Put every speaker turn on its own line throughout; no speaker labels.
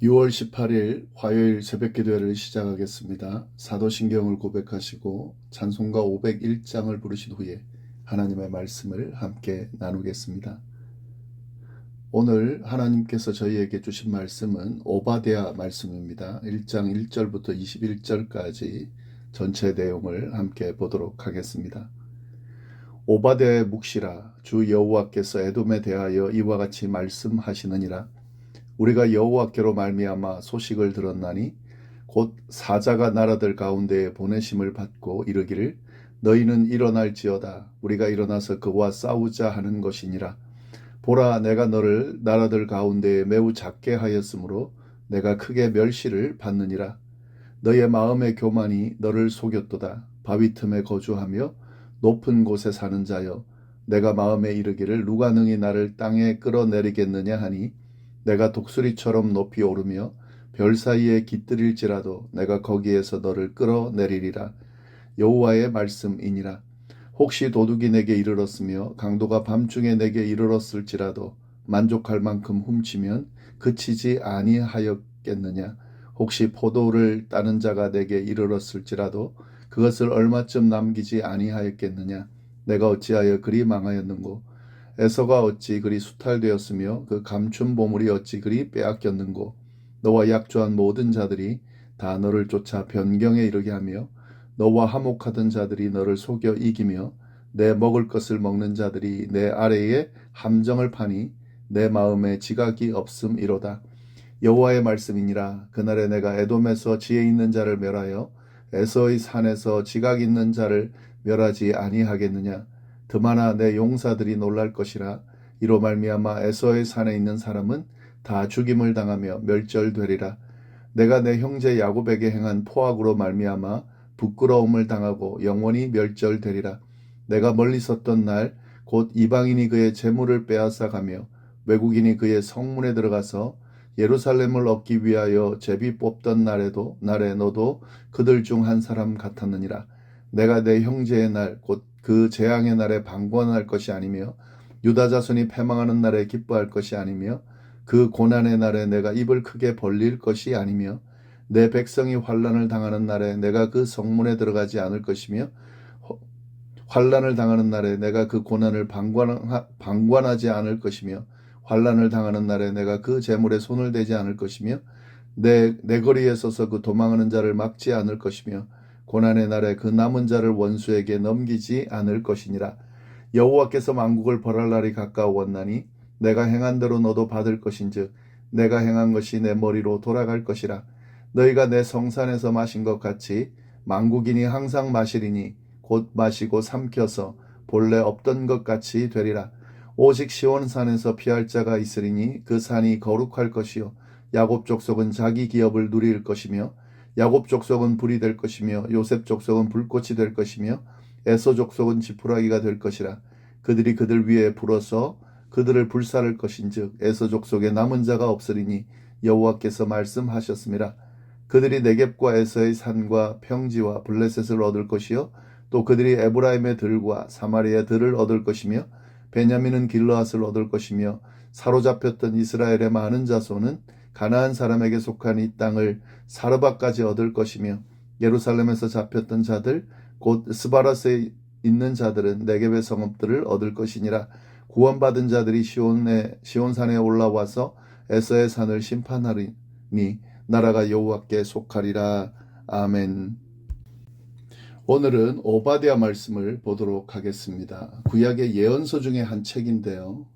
6월 18일 화요일 새벽기도회를 시작하겠습니다. 사도신경을 고백하시고 찬송가 501장을 부르신 후에 하나님의 말씀을 함께 나누겠습니다. 오늘 하나님께서 저희에게 주신 말씀은 오바댜 말씀입니다. 1장 1절부터 21절까지 전체 내용을 함께 보도록 하겠습니다. 오바댜의 묵시라. 주 여호와께서 에돔에 대하여 이와 같이 말씀하시느니라. 우리가 여호와께로 말미암아 소식을 들었나니 곧 사자가 나라들 가운데에 보내심을 받고 이르기를 너희는 일어날지어다. 우리가 일어나서 그와 싸우자 하는 것이니라. 보라, 내가 너를 나라들 가운데에 매우 작게 하였으므로 내가 크게 멸시를 받느니라. 너의 마음의 교만이 너를 속였도다. 바위 틈에 거주하며 높은 곳에 사는 자여, 내가 마음에 이르기를 누가 능히 나를 땅에 끌어내리겠느냐 하니 내가 독수리처럼 높이 오르며 별 사이에 깃들일지라도 내가 거기에서 너를 끌어내리리라. 여호와의 말씀이니라. 혹시 도둑이 내게 이르렀으며 강도가 밤중에 내게 이르렀을지라도 만족할 만큼 훔치면 그치지 아니하였겠느냐. 혹시 포도를 따는 자가 내게 이르렀을지라도 그것을 얼마쯤 남기지 아니하였겠느냐. 내가 어찌하여 그리 망하였는고. 에서가 어찌 그리 수탈되었으며 그 감춘 보물이 어찌 그리 빼앗겼는고. 너와 약조한 모든 자들이 다 너를 쫓아 변경에 이르게 하며 너와 화목하던 자들이 너를 속여 이기며 내 먹을 것을 먹는 자들이 내 아래에 함정을 파니 내 마음에 지각이 없음이로다. 여호와의 말씀이니라. 그날에 내가 에돔에서 지혜 있는 자를 멸하여 에서의 산에서 지각 있는 자를 멸하지 아니하겠느냐. 드마나 내 용사들이 놀랄 것이라. 이로 말미암아 에서의 산에 있는 사람은 다 죽임을 당하며 멸절되리라. 내가 내 형제 야곱에게 행한 포악으로 말미암아 부끄러움을 당하고 영원히 멸절되리라. 내가 멀리 섰던 날 곧 이방인이 그의 재물을 빼앗아 가며 외국인이 그의 성문에 들어가서 예루살렘을 얻기 위하여 제비 뽑던 날에 너도 그들 중 한 사람 같았느니라. 내가 내 형제의 날 곧 그 재앙의 날에 방관할 것이 아니며 유다 자손이 패망하는 날에 기뻐할 것이 아니며 그 고난의 날에 내가 입을 크게 벌릴 것이 아니며 내 백성이 환난을 당하는 날에 내가 그 성문에 들어가지 않을 것이며 환난을 당하는 날에 내가 그 고난을 방관하지 않을 것이며 환난을 당하는 날에 내가 그 재물에 손을 대지 않을 것이며 내 거리에 서서 그 도망하는 자를 막지 않을 것이며 고난의 날에 그 남은 자를 원수에게 넘기지 않을 것이니라. 여호와께서 만국을 벌할 날이 가까웠나니 내가 행한 대로 너도 받을 것인즉 내가 행한 것이 내 머리로 돌아갈 것이라. 너희가 내 성산에서 마신 것 같이 만국인이 항상 마시리니 곧 마시고 삼켜서 본래 없던 것 같이 되리라. 오직 시온산에서 피할 자가 있으리니 그 산이 거룩할 것이요 야곱 족속은 자기 기업을 누릴 것이며 야곱 족속은 불이 될 것이며 요셉 족속은 불꽃이 될 것이며 에서 족속은 지푸라기가 될 것이라. 그들이 그들 위에 불어서 그들을 불사를 것인즉 에서 족속에 남은 자가 없으리니 여호와께서 말씀하셨습니다. 그들이 네겝과 에서의 산과 평지와 블레셋을 얻을 것이요 또 그들이 에브라임의 들과 사마리아의 들을 얻을 것이며 베냐민은 길르앗을 얻을 것이며 사로잡혔던 이스라엘의 많은 자손은 가나안 사람에게 속한 이 땅을 사르바까지 얻을 것이며 예루살렘에서 잡혔던 자들 곧 스바라스에 있는 자들은 네겝의 성읍들을 얻을 것이니라. 구원받은 자들이 시온산에 올라와서 에서의 산을 심판하리니 나라가 여호와께 속하리라. 아멘. 오늘은 오바댜 말씀을 보도록 하겠습니다. 구약의 예언서 중에 한 책인데요.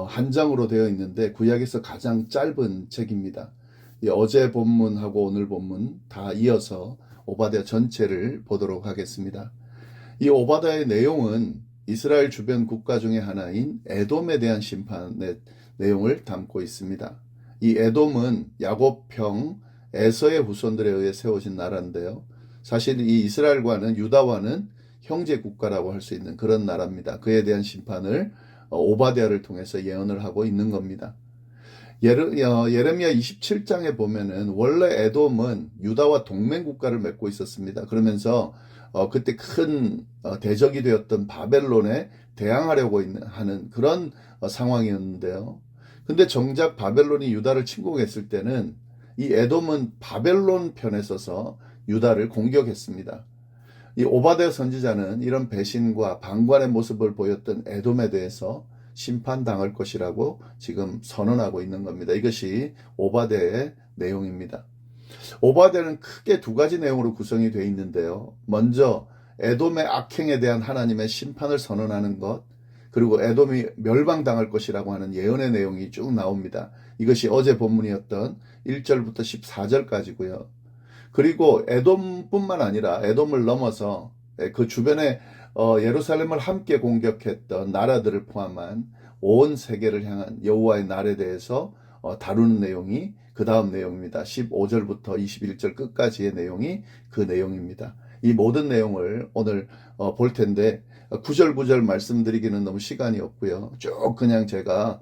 한 장으로 되어 있는데 구약에서 가장 짧은 책입니다. 어제 본문하고 오늘 본문 다 이어서 오바댜 전체를 보도록 하겠습니다. 이 오바댜의 내용은 이스라엘 주변 국가 중에 하나인 에돔에 대한 심판의 내용을 담고 있습니다. 이 에돔은 야곱형 에서의 후손들에 의해 세워진 나라인데요. 사실 이 이스라엘과는 유다와는 형제 국가라고 할 수 있는 그런 나라입니다. 그에 대한 심판을 오바댜를 통해서 예언을 하고 있는 겁니다. 예레미야 27장에 보면은 원래 에돔은 유다와 동맹 국가를 맺고 있었습니다. 그러면서 그때 큰 대적이 되었던 바벨론에 대항하려고 하는 그런 상황이었는데요. 근데 정작 바벨론이 유다를 침공했을 때는 이 에돔은 바벨론 편에 서서 유다를 공격했습니다. 이 오바댜 선지자는 이런 배신과 방관의 모습을 보였던 에돔에 대해서 심판당할 것이라고 지금 선언하고 있는 겁니다. 이것이 오바댜의 내용입니다. 오바댜는 크게 두 가지 내용으로 구성이 되어 있는데요. 먼저 에돔의 악행에 대한 하나님의 심판을 선언하는 것, 그리고 에돔이 멸망당할 것이라고 하는 예언의 내용이 쭉 나옵니다. 이것이 어제 본문이었던 1절부터 14절까지고요. 그리고 에돔뿐만 아니라 에돔을 넘어서 그 주변에 예루살렘을 함께 공격했던 나라들을 포함한 온 세계를 향한 여호와의 날에 대해서 다루는 내용이 그 다음 내용입니다. 15절부터 21절 끝까지의 내용이 그 내용입니다. 이 모든 내용을 오늘 볼 텐데 구절구절 말씀드리기는 너무 시간이 없고요. 쭉 그냥 제가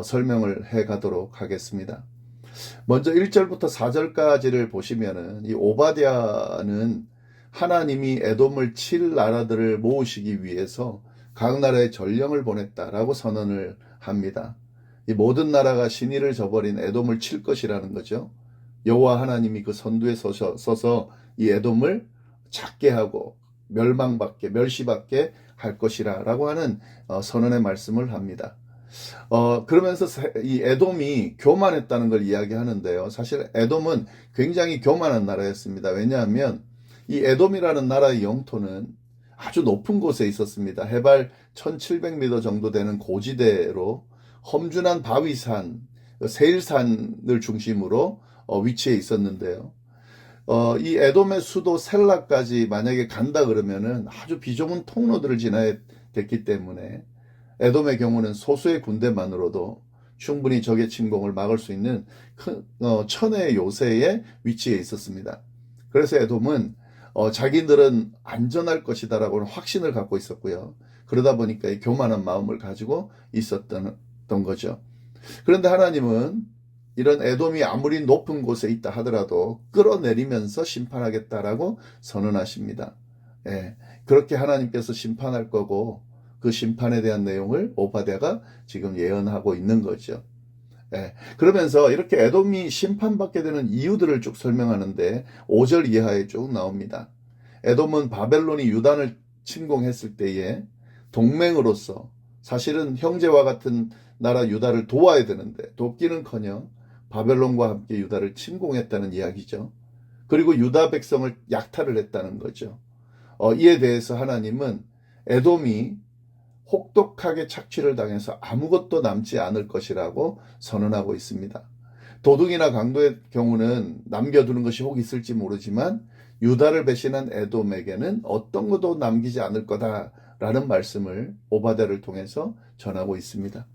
설명을 해 가도록 하겠습니다. 먼저 1절부터 4절까지를 보시면은 이 오바댜는 하나님이 에돔을 칠 나라들을 모으시기 위해서 각 나라에 전령을 보냈다라고 선언을 합니다. 이 모든 나라가 신의를 저버린 에돔을 칠 것이라는 거죠. 여호와 하나님이 그 선두에 서서 이 에돔을 작게 하고 멸망받게 멸시받게 할 것이라고 하는 선언의 말씀을 합니다. 그러면서 이 에돔이 교만했다는 걸 이야기하는데요. 사실 에돔은 굉장히 교만한 나라였습니다. 왜냐하면 이 에돔이라는 나라의 영토는 아주 높은 곳에 있었습니다. 해발 1700m 정도 되는 고지대로 험준한 바위산, 세일산을 중심으로 위치해 있었는데요. 이 에돔의 수도 셀라까지 만약에 간다 그러면은 아주 비좁은 통로들을 지나야 됐기 때문에 에돔의 경우는 소수의 군대만으로도 충분히 적의 침공을 막을 수 있는 천의 요새에 위치해 있었습니다. 그래서 에돔은 자기들은 안전할 것이다라고는 확신을 갖고 있었고요. 그러다 보니까 이 교만한 마음을 가지고 있었던 거죠. 그런데 하나님은 이런 에돔이 아무리 높은 곳에 있다 하더라도 끌어내리면서 심판하겠다라고 선언하십니다. 그렇게 하나님께서 심판할 거고 그 심판에 대한 내용을 오바댜가 지금 예언하고 있는 거죠. 그러면서 이렇게 에돔이 심판받게 되는 이유들을 쭉 설명하는데 5절 이하에 쭉 나옵니다. 에돔은 바벨론이 유단을 침공했을 때에 동맹으로서 사실은 형제와 같은 나라 유다를 도와야 되는데 돕기는커녕 바벨론과 함께 유다를 침공했다는 이야기죠. 그리고 유다 백성을 약탈을 했다는 거죠. 이에 대해서 하나님은 에돔이 혹독하게 착취를 당해서 아무것도 남지 않을 것이라고 선언하고 있습니다. 도둑이나 강도의 경우는 남겨두는 것이 혹 있을지 모르지만 유다를 배신한 에돔에게는 어떤 것도 남기지 않을 거다라는 말씀을 오바댜를 통해서 전하고 있습니다.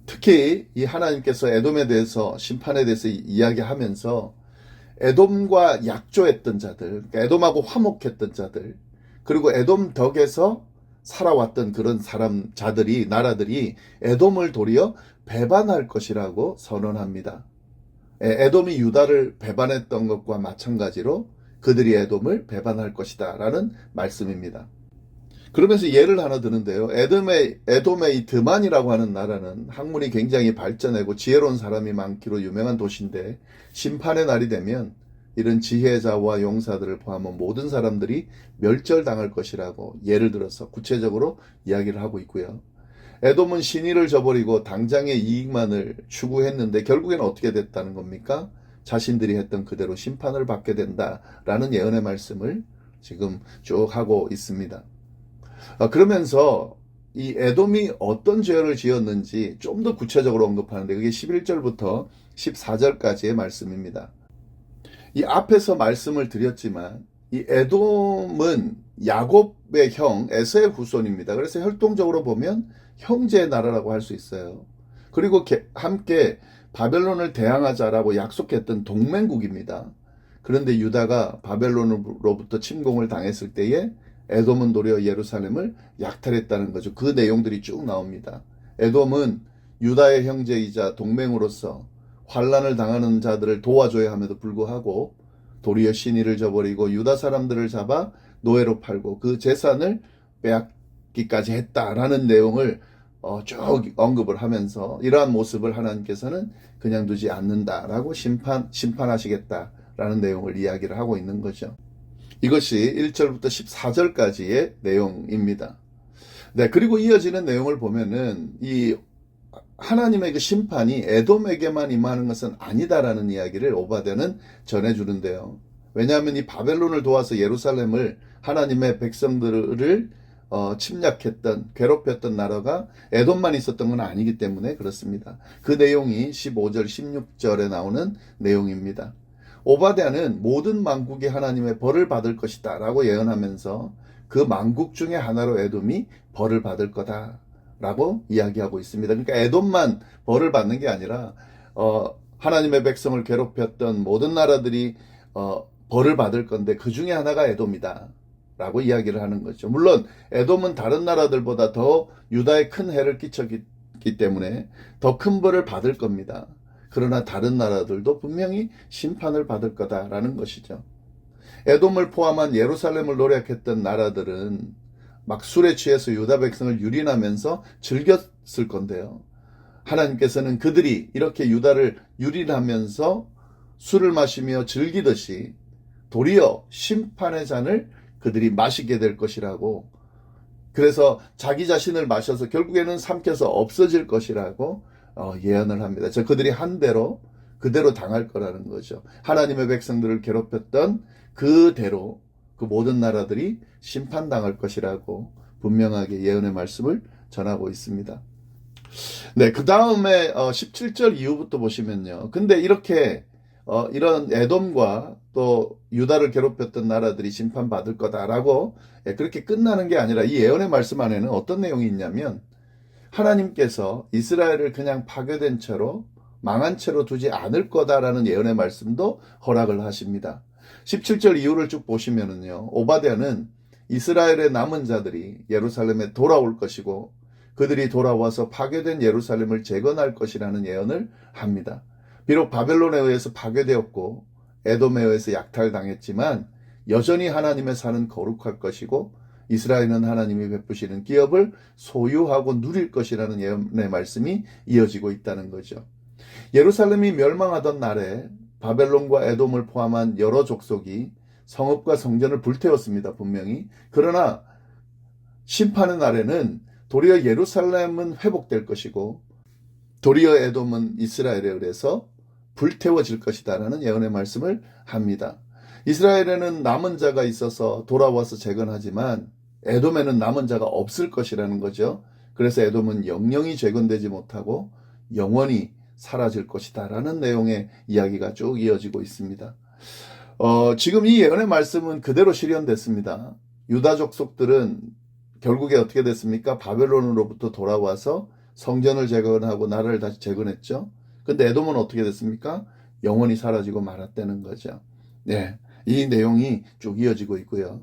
특히 이 하나님께서 에돔에 대해서 심판에 대해서 이야기하면서 에돔과 약조했던 자들, 그러니까 에돔하고 화목했던 자들, 그리고 에돔 덕에서 살아왔던 그런 자들이 나라들이 에돔을 도리어 배반할 것이라고 선언합니다. 에돔이 유다를 배반했던 것과 마찬가지로 그들이 에돔을 배반할 것이다 라는 말씀입니다. 그러면서 예를 하나 드는데요. 에돔의 이 드만이라고 하는 나라는 학문이 굉장히 발전하고 지혜로운 사람이 많기로 유명한 도시인데 심판의 날이 되면 이런 지혜자와 용사들을 포함한 모든 사람들이 멸절당할 것이라고 예를 들어서 구체적으로 이야기를 하고 있고요. 에돔은 신의를 저버리고 당장의 이익만을 추구했는데 결국에는 어떻게 됐다는 겁니까? 자신들이 했던 그대로 심판을 받게 된다라는 예언의 말씀을 지금 쭉 하고 있습니다. 그러면서 이 에돔이 어떤 죄를 지었는지 좀 더 구체적으로 언급하는데 그게 11절부터 14절까지의 말씀입니다. 이 앞에서 말씀을 드렸지만 이 에돔은 야곱의 형 에서의 후손입니다. 그래서 혈통적으로 보면 형제의 나라라고 할 수 있어요. 그리고 함께 바벨론을 대항하자라고 약속했던 동맹국입니다. 그런데 유다가 바벨론으로부터 침공을 당했을 때에 에돔은 도리어 예루살렘을 약탈했다는 거죠. 그 내용들이 쭉 나옵니다. 에돔은 유다의 형제이자 동맹으로서 환란을 당하는 자들을 도와줘야 함에도 불구하고 도리어 신의를 저버리고 유다 사람들을 잡아 노예로 팔고 그 재산을 빼앗기까지 했다라는 내용을 쭉 언급을 하면서 이러한 모습을 하나님께서는 그냥 두지 않는다라고 심판하시겠다라는 내용을 이야기를 하고 있는 거죠. 이것이 1절부터 14절까지의 내용입니다. 네, 그리고 이어지는 내용을 보면은 이 하나님의 그 심판이 에돔에게만 임하는 것은 아니다라는 이야기를 오바댜는 전해주는데요. 왜냐하면 이 바벨론을 도와서 예루살렘을 하나님의 백성들을 침략했던, 괴롭혔던 나라가 에돔만 있었던 건 아니기 때문에 그렇습니다. 그 내용이 15절, 16절에 나오는 내용입니다. 오바댜는 모든 만국이 하나님의 벌을 받을 것이다 라고 예언하면서 그 만국 중에 하나로 에돔이 벌을 받을 거다 라고 이야기하고 있습니다. 그러니까 에돔만 벌을 받는 게 아니라 하나님의 백성을 괴롭혔던 모든 나라들이 벌을 받을 건데 그 중에 하나가 에돔이다 라고 이야기를 하는 거죠. 물론 에돔은 다른 나라들보다 더 유다에 큰 해를 끼쳤기 때문에 더 큰 벌을 받을 겁니다. 그러나 다른 나라들도 분명히 심판을 받을 거다라는 것이죠. 에돔을 포함한 예루살렘을 노력했던 나라들은 막 술에 취해서 유다 백성을 유린하면서 즐겼을 건데요. 하나님께서는 그들이 이렇게 유다를 유린하면서 술을 마시며 즐기듯이 도리어 심판의 잔을 그들이 마시게 될 것이라고, 그래서 자기 자신을 마셔서 결국에는 삼켜서 없어질 것이라고 예언을 합니다. 그들이 한 대로 그대로 당할 거라는 거죠. 하나님의 백성들을 괴롭혔던 그대로 그 모든 나라들이 심판당할 것이라고 분명하게 예언의 말씀을 전하고 있습니다. 네, 그 다음에 17절 이후부터 보시면요. 근데 이렇게 이런 에돔과 또 유다를 괴롭혔던 나라들이 심판받을 거다라고 그렇게 끝나는 게 아니라 이 예언의 말씀 안에는 어떤 내용이 있냐면 하나님께서 이스라엘을 그냥 파괴된 채로 망한 채로 두지 않을 거다라는 예언의 말씀도 허락을 하십니다. 17절 이후를 쭉 보시면은요, 오바댜는 이스라엘의 남은 자들이 예루살렘에 돌아올 것이고 그들이 돌아와서 파괴된 예루살렘을 재건할 것이라는 예언을 합니다. 비록 바벨론에 의해서 파괴되었고 에돔에 의해서 약탈당했지만 여전히 하나님의 산은 거룩할 것이고 이스라엘은 하나님이 베푸시는 기업을 소유하고 누릴 것이라는 예언의 말씀이 이어지고 있다는 거죠. 예루살렘이 멸망하던 날에 바벨론과 에돔을 포함한 여러 족속이 성읍과 성전을 불태웠습니다. 분명히. 그러나 심판의 날에는 도리어 예루살렘은 회복될 것이고 도리어 에돔은 이스라엘에 의해서 불태워질 것이다라는 예언의 말씀을 합니다. 이스라엘에는 남은 자가 있어서 돌아와서 재건하지만 에돔에는 남은 자가 없을 것이라는 거죠. 그래서 에돔은 영영이 재건되지 못하고 영원히 사라질 것이다라는 내용의 이야기가 쭉 이어지고 있습니다. 지금 이 예언의 말씀은 그대로 실현됐습니다. 유다 족속들은 결국에 어떻게 됐습니까? 바벨론으로부터 돌아와서 성전을 재건하고 나라를 다시 재건했죠. 근데 에돔은 어떻게 됐습니까? 영원히 사라지고 말았다는 거죠. 네, 이 내용이 쭉 이어지고 있고요.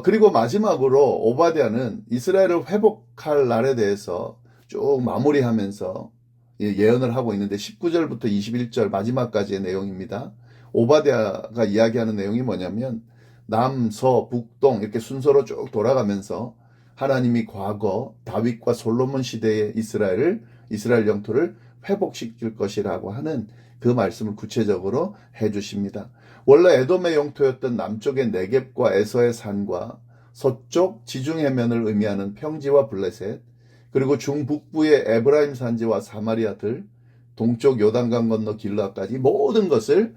그리고 마지막으로 오바댜는 이스라엘을 회복할 날에 대해서 쭉 마무리하면서 예언을 하고 있는데 19절부터 21절 마지막까지의 내용입니다. 오바댜가 이야기하는 내용이 뭐냐면 남, 서, 북, 동 이렇게 순서로 쭉 돌아가면서 하나님이 과거 다윗과 솔로몬 시대의 이스라엘 영토를 회복시킬 것이라고 하는 그 말씀을 구체적으로 해주십니다. 원래 에돔의 영토였던 남쪽의 네겝과 에서의 산과 서쪽 지중 해면을 의미하는 평지와 블레셋, 그리고 중북부의 에브라임 산지와 사마리아들, 동쪽 요단강 건너 길라까지 모든 것을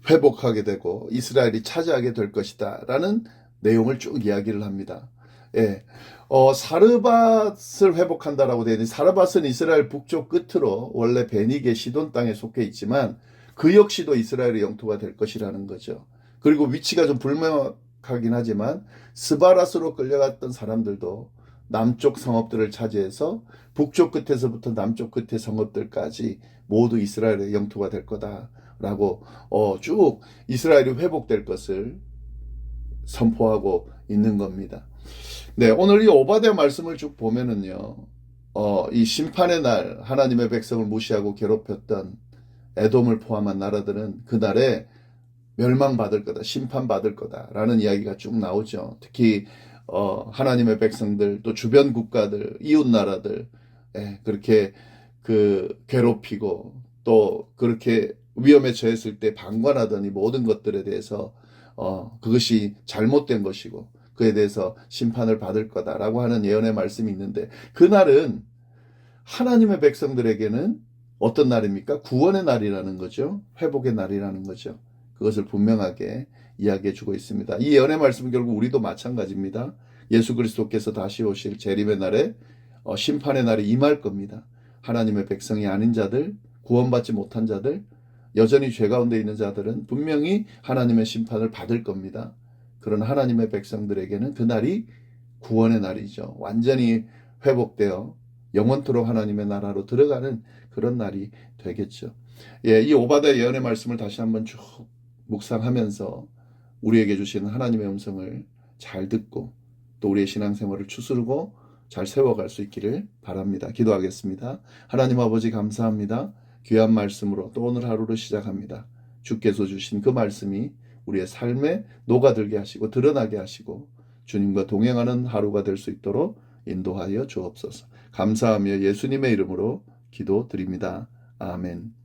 회복하게 되고 이스라엘이 차지하게 될 것이다 라는 내용을 쭉 이야기를 합니다. 예. 사르밧을 회복한다라고 되어 있는데 사르밧은 이스라엘 북쪽 끝으로 원래 베니게 시돈 땅에 속해 있지만 그 역시도 이스라엘의 영토가 될 것이라는 거죠. 그리고 위치가 좀 불명확하긴 하지만 스바랏으로 끌려갔던 사람들도 남쪽 성읍들을 차지해서 북쪽 끝에서부터 남쪽 끝의 성읍들까지 모두 이스라엘의 영토가 될 거다라고 쭉 이스라엘이 회복될 것을 선포하고 있는 겁니다. 네, 오늘 이 오바댜 말씀을 쭉 보면은요, 이 심판의 날 하나님의 백성을 무시하고 괴롭혔던 에돔을 포함한 나라들은 그날에 멸망받을 거다, 심판받을 거다라는 이야기가 쭉 나오죠. 특히 하나님의 백성들, 또 주변 국가들, 이웃 나라들, 그렇게 괴롭히고, 또 그렇게 위험에 처했을 때 방관하더니 모든 것들에 대해서, 그것이 잘못된 것이고, 그에 대해서 심판을 받을 거다라고 하는 예언의 말씀이 있는데, 그날은 하나님의 백성들에게는 어떤 날입니까? 구원의 날이라는 거죠. 회복의 날이라는 거죠. 그것을 분명하게 이야기해 주고 있습니다. 이 예언의 말씀은 결국 우리도 마찬가지입니다. 예수 그리스도께서 다시 오실 재림의 날에 심판의 날이 임할 겁니다. 하나님의 백성이 아닌 자들, 구원받지 못한 자들, 여전히 죄 가운데 있는 자들은 분명히 하나님의 심판을 받을 겁니다. 그런 하나님의 백성들에게는 그날이 구원의 날이죠. 완전히 회복되어 영원토록 하나님의 나라로 들어가는 그런 날이 되겠죠. 이 오바댜 예언의 말씀을 다시 한번 쭉 묵상하면서 우리에게 주시는 하나님의 음성을 잘 듣고 또 우리의 신앙생활을 추스르고 잘 세워갈 수 있기를 바랍니다. 기도하겠습니다. 하나님 아버지 감사합니다. 귀한 말씀으로 또 오늘 하루를 시작합니다. 주께서 주신 그 말씀이 우리의 삶에 녹아들게 하시고 드러나게 하시고 주님과 동행하는 하루가 될 수 있도록 인도하여 주옵소서. 감사하며 예수님의 이름으로 기도드립니다. 아멘.